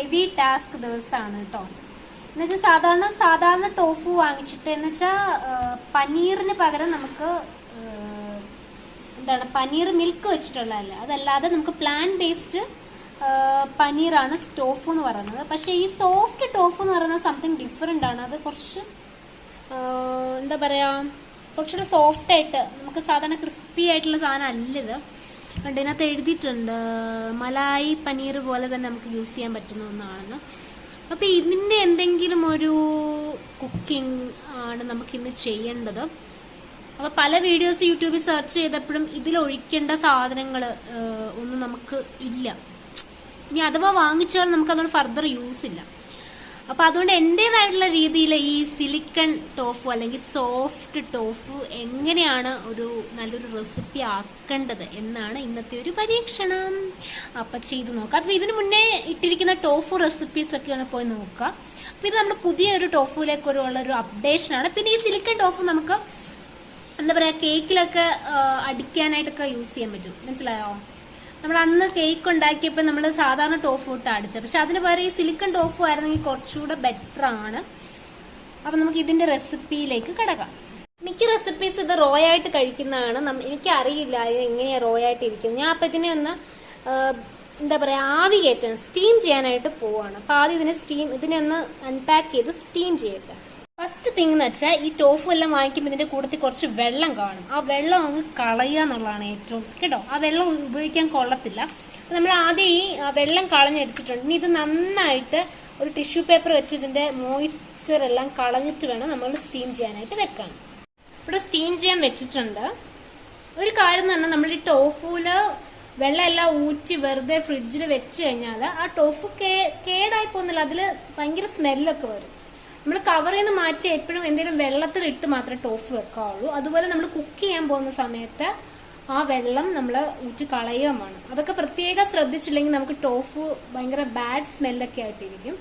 Heavy task ദിവസമാണ് കേട്ടോ. എന്നുവെച്ചാൽ സാധാരണ ടോഫു വാങ്ങിച്ചിട്ട് എന്നുവെച്ചാൽ പനീറിന് പകരം നമുക്ക് എന്താണ് പനീർ മിൽക്ക് വെച്ചിട്ടുള്ളതല്ല, അതല്ലാതെ നമുക്ക് പ്ലാൻ ബേസ്ഡ് പനീറാണ് ടോഫു എന്ന് പറയുന്നത്. പക്ഷെ ഈ സോഫ്റ്റ് ടോഫു എന്ന് പറയുന്നത് സംതിങ് ഡിഫറെന്റ് ആണ്. അത് കുറച്ച് എന്താ പറയാ, കുറച്ചുകൂടെ സോഫ്റ്റ് ആയിട്ട്, നമുക്ക് സാധാരണ ക്രിസ്പി ആയിട്ടുള്ള സാധനം അല്ലത്. കണ്ട് ഇതിനകത്ത് എഴുതിയിട്ടുണ്ട് മലായി പനീർ പോലെ തന്നെ നമുക്ക് യൂസ് ചെയ്യാൻ പറ്റുന്ന ഒന്നാണെന്ന്. അപ്പൊ ഇതിന്റെ എന്തെങ്കിലും ഒരു കുക്കിംഗ് ആണ് നമുക്കിന്ന് ചെയ്യേണ്ടത്. അപ്പൊ പല വീഡിയോസ് യൂട്യൂബിൽ സെർച്ച് ചെയ്തപ്പോഴും ഇതിൽ ഒഴിക്കേണ്ട സാധനങ്ങൾ ഒന്നും നമുക്ക് ഇല്ല. ഇനി അഥവാ വാങ്ങിച്ചാൽ നമുക്ക് അതുകൊണ്ട് ഫർദർ യൂസ് ഇല്ല. അപ്പൊ അതുകൊണ്ട് എന്റേതായിട്ടുള്ള രീതിയിൽ ഈ സിലിക്കൺ ടോഫു അല്ലെങ്കിൽ സോഫ്റ്റ് ടോഫു എങ്ങനെയാണ് ഒരു നല്ലൊരു റെസിപ്പി ആക്കേണ്ടത് എന്നാണ് ഇന്നത്തെ ഒരു പരീക്ഷണം. അപ്പൊ ചെയ്തു നോക്കാം. അപ്പൊ ഇതിനു മുന്നേ ഇട്ടിരിക്കുന്ന ടോഫു റെസിപ്പീസ് ഒക്കെ ഒന്ന് പോയി നോക്കാം. അപ്പൊ ഇത് നമ്മുടെ പുതിയൊരു ടോഫുലേക്ക് ഉള്ള ഒരു അപ്ഡേഷൻ ആണ്. പിന്നെ ഈ സിലിക്കൺ ടോഫു നമുക്ക് എന്താ പറയാ, കേക്കിലൊക്കെ അടിക്കാനായിട്ടൊക്കെ യൂസ് ചെയ്യാൻ പറ്റും. മനസ്സിലായോ? നമ്മൾ അന്ന് കേക്ക് ഉണ്ടാക്കിയപ്പോൾ നമ്മൾ സാധാരണ ടോഫു ഇട്ട് അടിച്ചത്, പക്ഷെ അതിന് പകരം ഈ സിലിക്കൺ ടോഫു ആയിരുന്നെങ്കിൽ കുറച്ചുകൂടെ ബെറ്റർ ആണ്. അപ്പൊ നമുക്ക് ഇതിന്റെ റെസിപ്പിയിലേക്ക് കടക്കാം. മിക്ക റെസിപ്പീസ് ഇത് റോ ആയിട്ട് കഴിക്കുന്നതാണ്. എനിക്ക് അറിയില്ല ഇത് എങ്ങനെയാ റോ ആയിട്ട് ഇരിക്കുന്നത്. ഞാൻ അപ്പൊ ഇതിനെ ഒന്ന് എന്താ പറയാ, ആവി കയറ്റാൻ സ്റ്റീം ചെയ്യാനായിട്ട് പോവാണ്. അപ്പൊ ആദ്യം ഇതിനെ ഒന്ന് അൺപാക്ക് ചെയ്ത് സ്റ്റീം ചെയ്യട്ടെ. ഫസ്റ്റ് തിങ് എന്ന് വെച്ചാൽ ഈ ടോഫു എല്ലാം വാങ്ങിക്കുമ്പോൾ ഇതിന്റെ കൂട്ടത്തിൽ കുറച്ച് വെള്ളം കാണും. ആ വെള്ളം അങ്ങ് കളയുക എന്നുള്ളതാണ് ഏറ്റവും കേട്ടോ. ആ വെള്ളം ഉപയോഗിക്കാൻ കൊള്ളത്തില്ല. നമ്മൾ ആദ്യം ഈ വെള്ളം കളഞ്ഞെടുത്തിട്ടുണ്ട്. ഇനി ഇത് നന്നായിട്ട് ഒരു ടിഷ്യൂ പേപ്പർ വെച്ച് ഇതിന്റെ മോയ്സ്ചർ എല്ലാം കളഞ്ഞിട്ട് വേണം നമ്മൾ സ്റ്റീം ചെയ്യാനായിട്ട് വെക്കാൻ. ഇവിടെ സ്റ്റീം ചെയ്യാൻ വെച്ചിട്ടുണ്ട്. ഒരു കാര്യം എന്ന് പറഞ്ഞാൽ നമ്മൾ ഈ ടോഫുല് വെള്ളം എല്ലാം ഊറ്റി വെറുതെ ഫ്രിഡ്ജിൽ വെച്ച് കഴിഞ്ഞാൽ ആ ടോഫു കേടായി പോകുന്നില്ല. അതില് ഭയങ്കര സ്മെല്ലൊക്കെ വരും. നമ്മൾ കവറിൽ നിന്ന് മാറ്റി എപ്പോഴും എന്തെങ്കിലും വെള്ളത്തിലിട്ട് മാത്രമേ ടോഫു വെക്കാവുള്ളൂ. അതുപോലെ നമ്മൾ കുക്ക് ചെയ്യാൻ പോകുന്ന സമയത്ത് ആ വെള്ളം നമ്മൾ ഊറ്റി കളയുകയും വേണം. അതൊക്കെ പ്രത്യേകം ശ്രദ്ധിച്ചില്ലെങ്കിൽ നമുക്ക് ടോഫു ഭയങ്കര ബാഡ് സ്മെല്ലൊക്കെ ആയിട്ടിരിക്കും.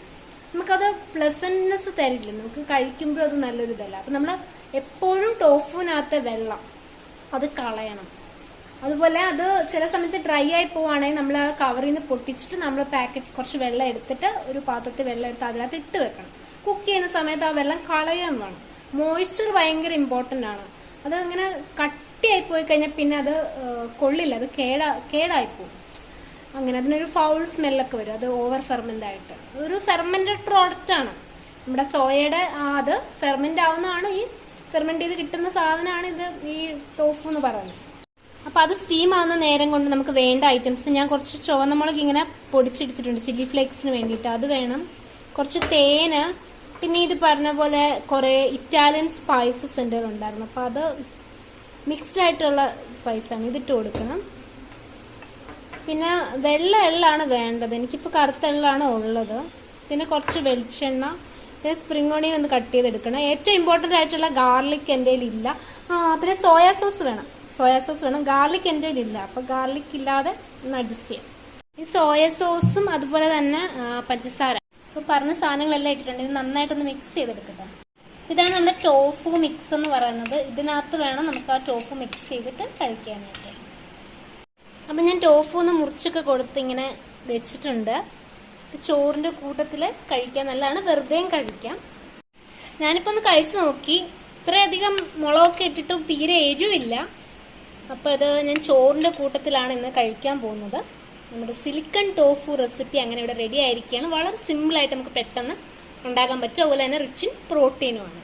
നമുക്കത് പ്ലസന്റ്നെസ് തരില്ല, നമുക്ക് കഴിക്കുമ്പോൾ അത് നല്ലൊരു ഇതല്ല. അപ്പൊ നമ്മൾ എപ്പോഴും ടോഫുവിനകത്തെ വെള്ളം അത് കളയണം. അതുപോലെ അത് ചില സമയത്ത് ഡ്രൈ ആയി പോവുകയാണെങ്കിൽ നമ്മൾ ആ കവറിൽ നിന്ന് പൊട്ടിച്ചിട്ട് നമ്മൾ പാക്കറ്റ് കുറച്ച് വെള്ളം എടുത്തിട്ട് ഒരു പാത്രത്തിൽ വെള്ളം എടുത്ത് അതിനകത്ത് ഇട്ട് വെക്കണം. കുക്ക് ചെയ്യുന്ന സമയത്ത് ആ വെള്ളം കളയാൻ വേണം. മോയ്സ്ചർ ഭയങ്കര ഇമ്പോർട്ടന്റ് ആണ്. അത് ഇങ്ങനെ കട്ടിയായി പോയി കഴിഞ്ഞാൽ പിന്നെ അത് കൊള്ളില്ല, അത് കേടായിപ്പോവും. അങ്ങനെ അതിനൊരു ഫൗൾ സ്മെല്ലൊക്കെ വരും. അത് ഓവർ ഫെർമെന്റ് ആയിട്ട് ഒരു ഫെർമെന്റഡ് പ്രോഡക്റ്റ് ആണ്. നമ്മുടെ സോയയുടെ അത് ഫെർമെന്റ് ആവുന്നതാണ്. ഈ ഫെർമെന്റ് ചെയ്ത് കിട്ടുന്ന സാധനമാണ് ഇത് ഈ ടോഫു എന്ന് പറയുന്നത്. അപ്പൊ അത് സ്റ്റീം ആവുന്ന നേരം കൊണ്ട് നമുക്ക് വേണ്ട ഐറ്റംസ് ഞാൻ കുറച്ച് ചുവന്നമുളക് ഇങ്ങനെ പൊടിച്ചെടുത്തിട്ടുണ്ട് ചില്ലി ഫ്ലേക്സിന് വേണ്ടിയിട്ട്. അത് വേണം. കുറച്ച് തേന്, പിന്നെ ഇത് പറഞ്ഞ പോലെ കുറെ ഇറ്റാലിയൻ സ്പൈസസ് എൻ്റെ ഉണ്ടായിരുന്നു. അപ്പൊ അത് മിക്സ്ഡ് ആയിട്ടുള്ള സ്പൈസാണ്, ഇതിട്ട് കൊടുക്കണം. പിന്നെ വെള്ള എള്ളാണ് വേണ്ടത്. എനിക്കിപ്പോൾ കറുത്ത എള്ളാണ് ഉള്ളത്. പിന്നെ കുറച്ച് വെളിച്ചെണ്ണ, പിന്നെ സ്പ്രിംഗ് ഓണിയൻ ഒന്ന് കട്ട് ചെയ്തെടുക്കണം. ഏറ്റവും ഇമ്പോർട്ടൻ്റ് ആയിട്ടുള്ള ഗാർലിക് എൻ്റെ ഇല്ല. പിന്നെ സോയാ സോസ് വേണം. ഗാർലിക് എൻ്റെ ഇല്ല. അപ്പൊ ഗാർലിക് ഇല്ലാതെ ഒന്ന് അഡ്ജസ്റ്റ് ചെയ്യാം. ഈ സോയ സോസും അതുപോലെ തന്നെ പഞ്ചസാര, ഇപ്പൊ പറഞ്ഞ സാധനങ്ങളെല്ലാം ഇട്ടിട്ടുണ്ട്. ഇത് നന്നായിട്ടൊന്ന് മിക്സ് ചെയ്തെടുക്കട്ടെ. ഇതാണ് നമ്മുടെ ടോഫു മിക്സ് എന്ന് പറയുന്നത്. ഇതിനകത്ത് വേണം നമുക്ക് ആ ടോഫു മിക്സ് ചെയ്തിട്ട് കഴിക്കാനായിട്ട്. അപ്പൊ ഞാൻ ടോഫു ഒന്ന് മുറിച്ചൊക്കെ കൊടുത്ത് ഇങ്ങനെ വെച്ചിട്ടുണ്ട്. ചോറിന്റെ കൂട്ടത്തില് കഴിക്കാൻ നല്ലതാണ്, വെറുതെയും കഴിക്കാം. ഞാനിപ്പോ ഒന്ന് കഴിച്ചു നോക്കി. ഇത്രയധികം മുളകൊക്കെ ഇട്ടിട്ടും തീരെ എരിവില്ല. അപ്പൊ ഇത് ഞാൻ ചോറിന്റെ കൂട്ടത്തിലാണ് ഇന്ന് കഴിക്കാൻ പോകുന്നത്. നമ്മുടെ സിലിക്കൺ ടോഫു റെസിപ്പി അങ്ങനെ ഇവിടെ റെഡി ആയിരിക്കുകയാണ്. വളരെ സിമ്പിൾ ആയിട്ട് നമുക്ക് പെട്ടെന്ന് ഉണ്ടാക്കാൻ പറ്റും. അതുപോലെ തന്നെ റിച്ച് ഇൻ പ്രോട്ടീനുമാണ്.